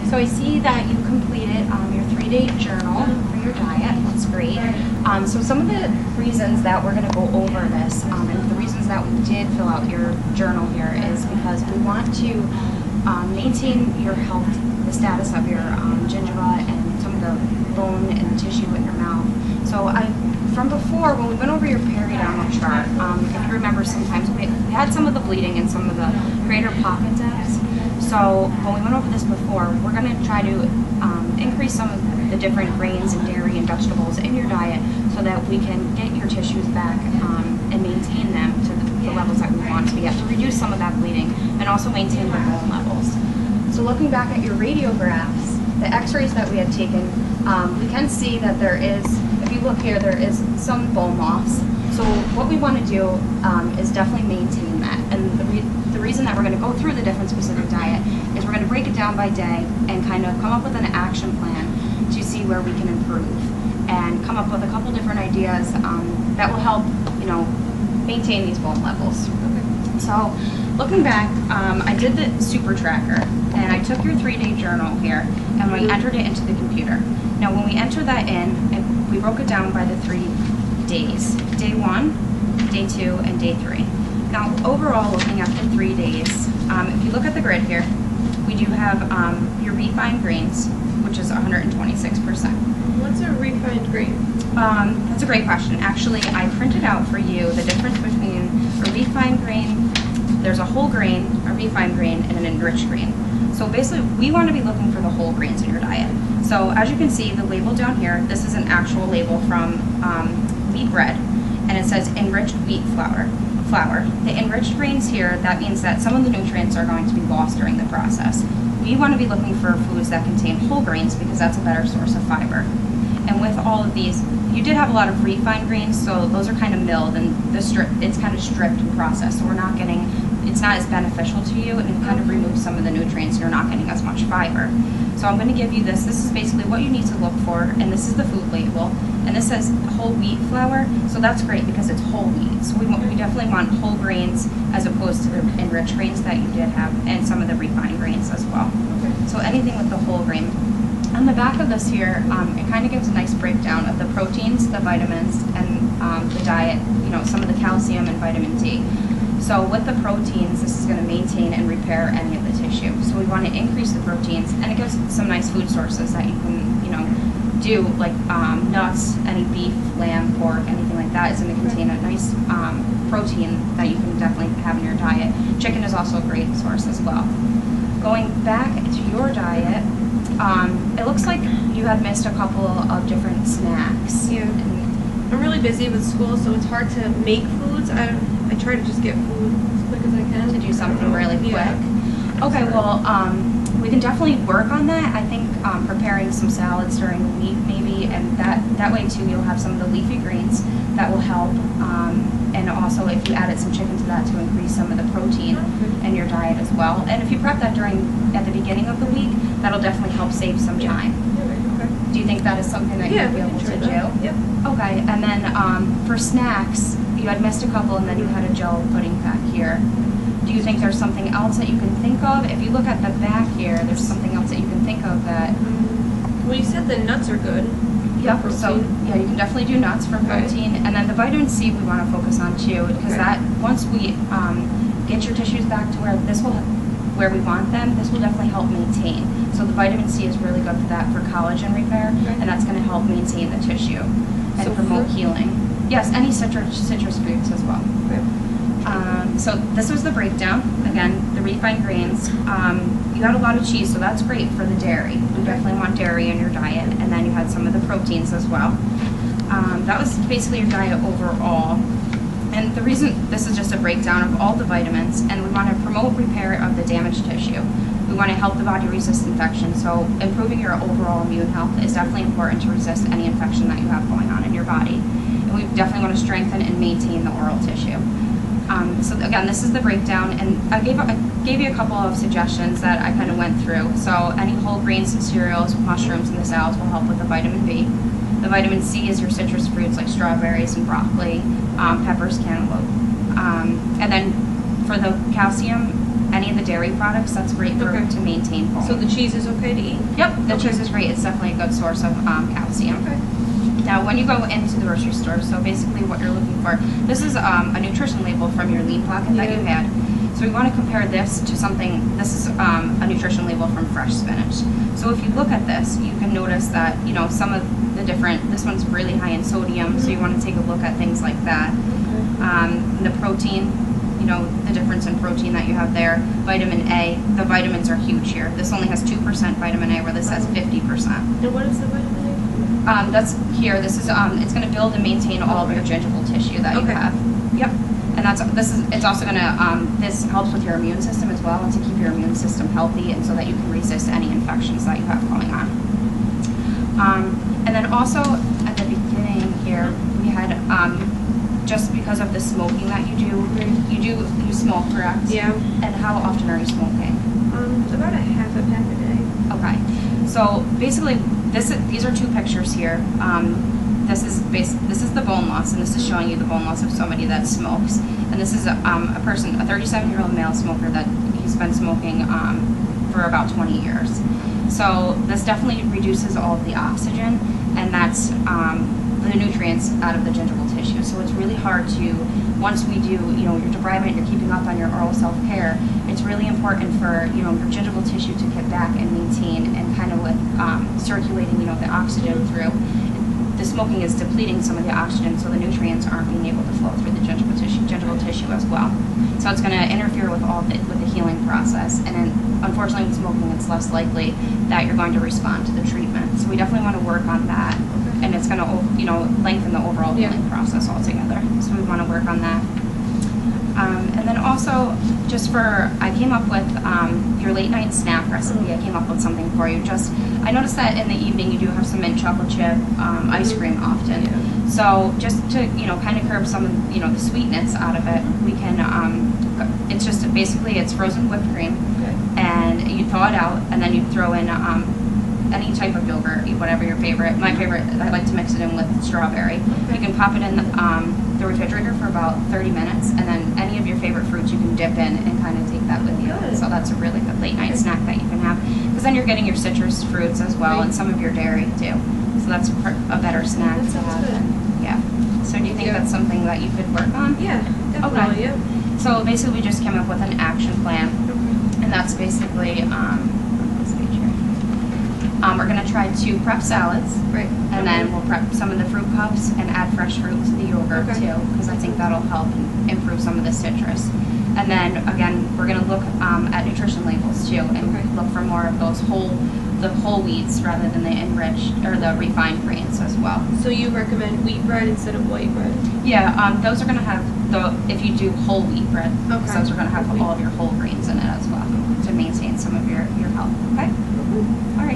So I see that you completed your 3-day journal for your diet. That's great. So some of the reasons that we're going to go over this, and the reasons that we did fill out your journal here is because we want to maintain your health, the status of your gingiva and some of the bone and tissue in your mouth. So from before, when we went over your periodontal chart, if you remember, sometimes we had some of the bleeding and some of the greater pocket depths. So when we went over this before, we're going to try to increase some of the different grains and dairy and vegetables in your diet so that we can get your tissues back and maintain them to the levels that we want to be at, to reduce some of that bleeding and also maintain the bone levels. So looking back at your radiographs, the x-rays that we had taken, we can see that there is, if you look here, there is some bone loss. So what we want to do is definitely maintain that. And the reason that we're going to go through the different specific diet is we're going to break it down by day and kind of come up with an action plan to see where we can improve and come up with a couple different ideas that will help, maintain these bone levels. Okay. So looking back, I did the super tracker and I took your 3-day journal here and we entered it into the computer. Now when we enter that in, we broke it down by the 3 days. Day 1, day 2, and day 3. Now overall, looking at the 3 days, if you look at the grid here, we do have your refined grains, which is 126%. What's a refined grain? That's a great question. Actually, I printed out for you the difference between a refined grain, there's a whole grain, a refined grain, and an enriched grain. So basically, we want to be looking for the whole grains in your diet. So as you can see, the label down here, this is an actual label from wheat bread, and it says enriched wheat flour. The enriched grains here, that means that some of the nutrients are going to be lost during the process. We want to be looking for foods that contain whole grains because that's a better source of fiber. And with all of these, you did have a lot of refined grains, so those are kind of milled and it's kind of stripped and processed, so it's not as beneficial to you, and it kind of removes some of the nutrients, and you're not getting as much fiber. So I'm going to give you this. This is basically what you need to look for, and this is the food label. And this says whole wheat flour, so that's great because it's whole wheat. So we definitely want whole grains as opposed to the enriched grains that you did have, and some of the refined grains as well. Okay. So anything with the whole grain. On the back of this here, it kind of gives a nice breakdown of the proteins, the vitamins, and the diet, some of the calcium and vitamin D. So with the proteins, this is going to maintain and repair any of the tissue. So we want to increase the proteins, and it gives some nice food sources that you can, do, like nuts, any beef, lamb, pork, anything like that is going to contain a nice protein that you can definitely have in your diet. Chicken is also a great source as well. Going back to your diet, it looks like you had missed a couple of different snacks. Yeah. I'm really busy with school, so it's hard to make foods. I try to just get food as quick as I can. To do something really quick. Yeah. Okay, well, we can definitely work on that. I think preparing some salads during the week maybe, and that way too you'll have some of the leafy greens that will help. And also if you added some chicken to that to increase some of the protein in your diet as well. And if you prep that at the beginning of the week, that'll definitely help save some time. Okay. Do you think that is something that you'd be able to do? Yep. Okay, and then for snacks, you had missed a couple and then you had a gel pudding back here. Do you think there's something else that you can think of? If you look at the back here, there's something else that you can think of that... Well, you said the nuts are good. Yep, so yeah, you can definitely do nuts for protein. And then the vitamin C we want to focus on too, because that once we get your tissues back to where we want them, this will definitely help maintain. So the vitamin C is really good for that, for collagen repair, and that's going to help maintain the tissue and promote healing. Yes, any citrus fruits as well. So this was the breakdown. Again, the refined grains. You had a lot of cheese, so that's great for the dairy. You definitely want dairy in your diet. And then you had some of the proteins as well. That was basically your diet overall. And the reason, this is just a breakdown of all the vitamins, and we want to promote repair of the damaged tissue. We want to help the body resist infection, so improving your overall immune health is definitely important to resist any infection that you have going on in your body. And we definitely want to strengthen and maintain the oral tissue. So again, this is the breakdown, and I gave you a couple of suggestions that I kind of went through. So any whole grains and cereals, mushrooms, and the salads will help with the vitamin B. The vitamin C is your citrus fruits like strawberries and broccoli, peppers, cantaloupe. And then for the calcium, any of the dairy products, that's great for Okay. to maintain bone. So the cheese is okay to eat? Yep, the Okay. cheese is great. It's definitely a good source of calcium. Okay. Now, when you go into the grocery store, so basically what you're looking for, this is a nutrition label from your lean pocket that you had. So we want to compare this to something, this is a nutrition label from fresh spinach. So if you look at this, you can notice that, you know, some of the different, this one's really high in sodium, so you want to take a look at things like that. The protein, you know, the difference in protein that you have there. Vitamin A, the vitamins are huge here. This only has 2% vitamin A, where this has 50%. And what is the vitamin A? That's here. This is it's going to build and maintain all of your gingival tissue that you Okay. have. Yep. And it's also going to this helps with your immune system as well, and to keep your immune system healthy, and so that you can resist any infections that you have going on. And then also at the beginning here, we had just because of the smoking that you smoke, correct? Yeah. And how often are you smoking? About a half a pack a day. Okay, so basically, these are two pictures here. This is the bone loss, and this is showing you the bone loss of somebody that smokes. And this is a person, a 37-year-old male smoker that he's been smoking for about 20 years. So this definitely reduces all of the oxygen, and that's the nutrients out of the gingival tissue. So it's really hard to, once we do, you know, your debridement, you're keeping up on your oral self-care, it's really important for, you know, your gingival tissue to get back and maintain and kind of with circulating, you know, the oxygen through. The smoking is depleting some of the oxygen, so the nutrients aren't being able to flow through the gingival tissue as well. So it's going to interfere with with the healing process, and then unfortunately with smoking, it's less likely that you're going to respond to the treatment. So we definitely want to work on that, and it's going to, you know, lengthen the overall healing process altogether. So we want to work on that. And then also, just I came up with your late night snack recipe. I came up with something for you. I noticed that in the evening you do have some mint chocolate chip ice cream often. Yeah. So just to, you know, kind of curb some of, you know, the sweetness out of it, we can, it's just basically it's frozen whipped cream, and you thaw it out, and then you throw in any type of yogurt, whatever your favorite. My favorite, I like to mix it in with strawberry. You can pop it in the refrigerator for about 30 minutes, and then any of your favorite fruits you can dip in and kind of take that with you. So that's a really good late night snack that you can have, because then you're getting your citrus fruits as well, and some of your dairy too. So that's a better snack That to sounds have. good. Yeah. So do you think that's something that you could work on? Yeah, definitely. Okay. Yeah. So basically, we just came up with an action plan, and that's basically this page here. We're going to try 2 prep salads, Right. and then we'll prep some of the fruit cups and add fresh fruit to the yogurt too, because I think that'll help improve some of the citrus. And then again, we're going to look at nutrition labels too, and look for more of those whole wheats rather than the enriched or the refined grains as well. So you recommend wheat bread instead of white bread? Yeah, those are going to have if you do whole wheat bread, Okay. those are going to have all of your whole grains in it as well to maintain some of your health. Okay. All right.